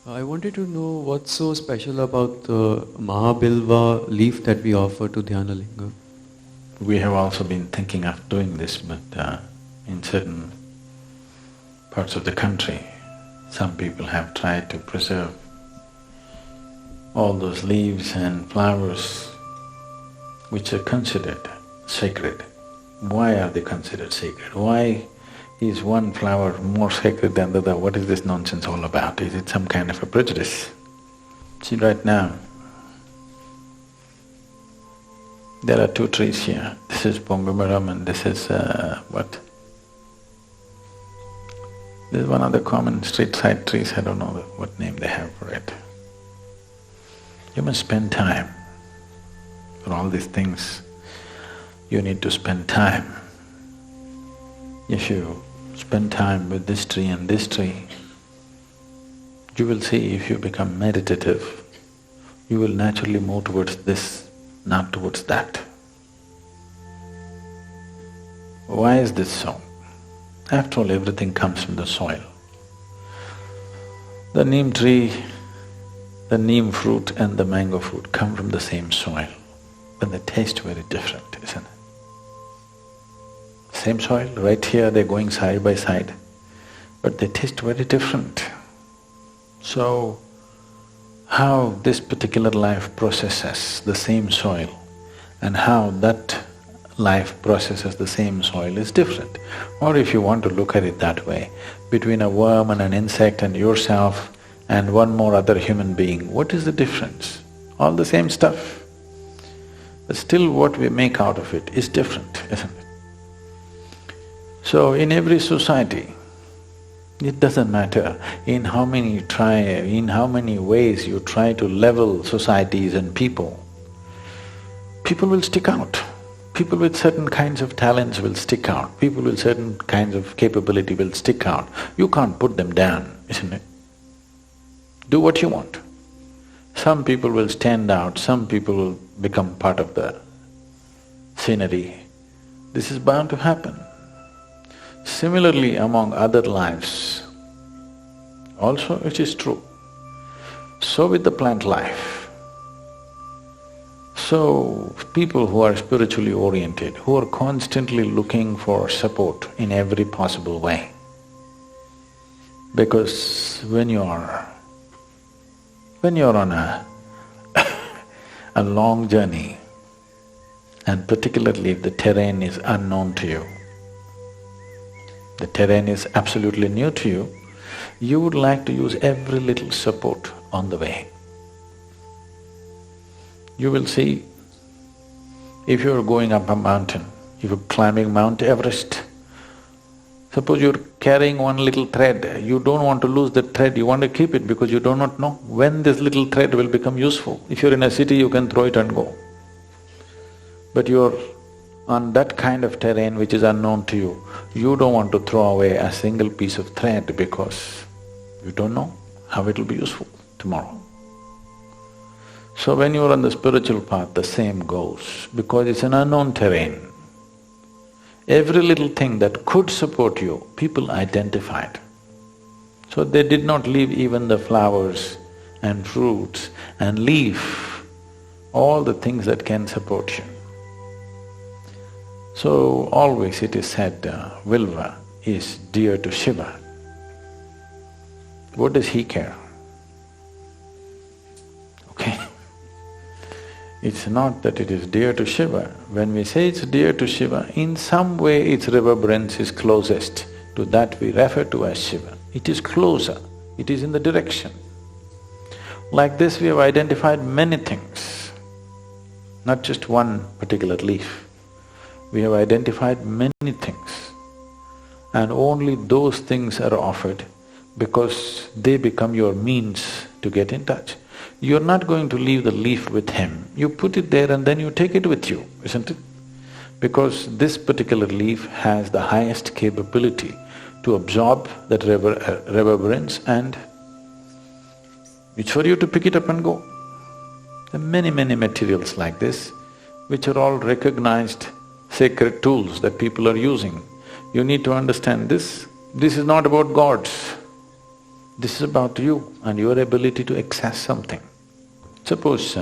I wanted to know what's so special about the Mahabilva leaf that we offer to Dhyanalinga. We have also been thinking of doing this, but in certain parts of the country, some people have tried to preserve all those leaves and flowers which are considered sacred. Why are they considered sacred? Why is one flower more sacred than the other? What is this nonsense all about? Is it some kind of a prejudice? See, right now, there are two trees here. This is Pongumaram and this is what? This is one of the common street side trees, I don't know what name they have for it. You must spend time. For all these things, you need to spend time. If you spend time with this tree and this tree, you will see if you become meditative, you will naturally move towards this, not towards that. Why is this so? After all, everything comes from the soil. The neem tree, the neem fruit and the mango fruit come from the same soil, but they taste very different, isn't it? Same soil, right here they're going side by side, but they taste very different. So, how this particular life processes the same soil and how that life processes the same soil is different. Or if you want to look at it that way, between a worm and an insect and yourself and one more other human being, what is the difference? All the same stuff. But still what we make out of it is different, isn't it? So in every society, it doesn't matter in how many ways you try to level societies and people will stick out. People with certain kinds of talents will stick out, people with certain kinds of capability will stick out. You can't put them down, isn't it? Do what you want. Some people will stand out, some people will become part of the scenery. This is bound to happen. Similarly, among other lives, also it is true. So with the plant life. So, people who are spiritually oriented, who are constantly looking for support in every possible way. Because when you're on a long journey, and particularly if the terrain is unknown to you, the terrain is absolutely new to you, you would like to use every little support on the way. You will see, if you're going up a mountain, if you're climbing Mount Everest, suppose you're carrying one little thread, you don't want to lose that thread, you want to keep it because you do not know when this little thread will become useful. If you're in a city, you can throw it and go. But you're on that kind of terrain which is unknown to you, you don't want to throw away a single piece of thread because you don't know how it'll be useful tomorrow. So when you're on the spiritual path, the same goes, because it's an unknown terrain. Every little thing that could support you, people identified. So they did not leave even the flowers and fruits and leaf, all the things that can support you. So always it is said, Vilva is dear to Shiva. What does he care? Okay? It's not that it is dear to Shiva. When we say it's dear to Shiva, in some way its reverberance is closest to that we refer to as Shiva. It is closer, it is in the direction. Like this we have identified many things, not just one particular leaf. We have identified many things, and only those things are offered because they become your means to get in touch. You're not going to leave the leaf with him, you put it there and then you take it with you, isn't it? Because this particular leaf has the highest capability to absorb that reverberance, and it's for you to pick it up and go. There are many materials like this, which are all recognized sacred tools that people are using. You need to understand this. This is not about gods. This is about you and your ability to access something. Suppose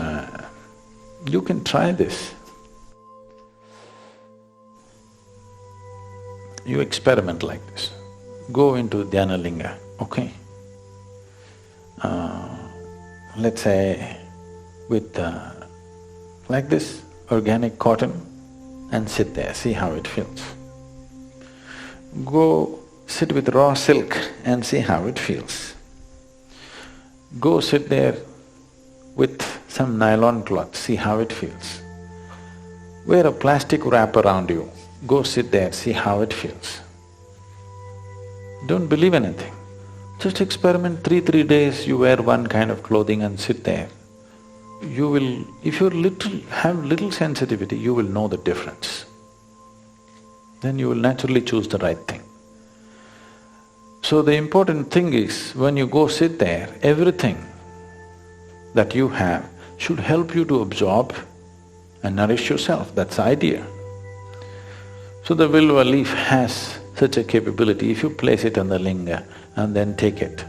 you can try this. You experiment like this. Go into Dhyana Linga, okay? Let's say with like this, organic cotton, and sit there, see how it feels. Go sit with raw silk and see how it feels. Go sit there with some nylon cloth, see how it feels. Wear a plastic wrap around you, go sit there, see how it feels. Don't believe anything. Just experiment 3 days, you wear one kind of clothing and sit there. You will… if you have little sensitivity, you will know the difference. Then you will naturally choose the right thing. So the important thing is, when you go sit there, everything that you have should help you to absorb and nourish yourself, that's the idea. So the Vilva leaf has such a capability. If you place it on the linga and then take it,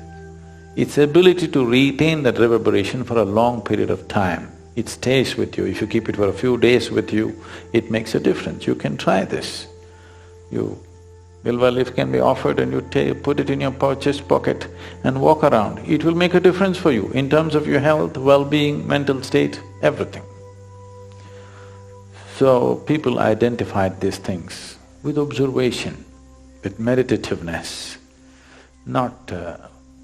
its ability to retain that reverberation for a long period of time, it stays with you. If you keep it for a few days with you, it makes a difference. You can try this. Vilva leaf can be offered and you put it in your chest pocket and walk around. It will make a difference for you in terms of your health, well-being, mental state, everything. So people identified these things with observation, with meditativeness, not…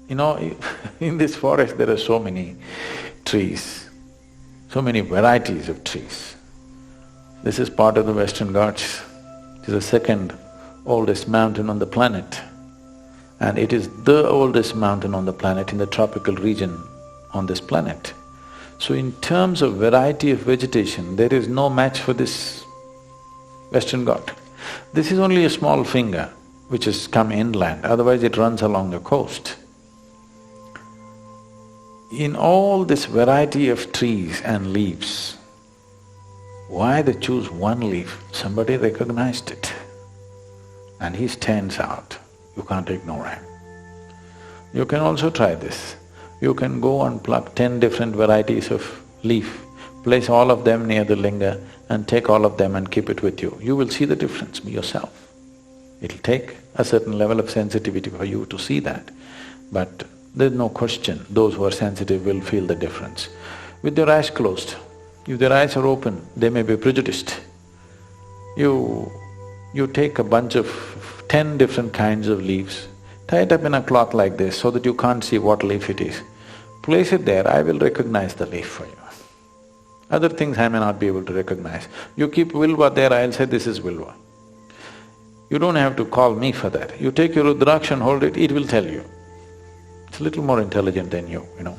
in this forest there are so many trees, so many varieties of trees. This is part of the Western Ghats. It is the second oldest mountain on the planet, and it is the oldest mountain on the planet in the tropical region on this planet. So in terms of variety of vegetation, there is no match for this Western Ghat. This is only a small finger which has come inland, otherwise it runs along the coast. In all this variety of trees and leaves, why they choose one leaf? Somebody recognized it and he stands out, you can't ignore him. You can also try this. You can go and pluck 10 different varieties of leaf, place all of them near the linga and take all of them and keep it with you. You will see the difference yourself. It'll take a certain level of sensitivity for you to see that, but there's no question, those who are sensitive will feel the difference. With their eyes closed, if their eyes are open, they may be prejudiced. You take a bunch of 10 different kinds of leaves, tie it up in a cloth like this so that you can't see what leaf it is. Place it there, I will recognize the leaf for you. Other things I may not be able to recognize. You keep Vilva there, I'll say this is Vilva. You don't have to call me for that. You take your Rudraksh and hold it, it will tell you. It's a little more intelligent than you know.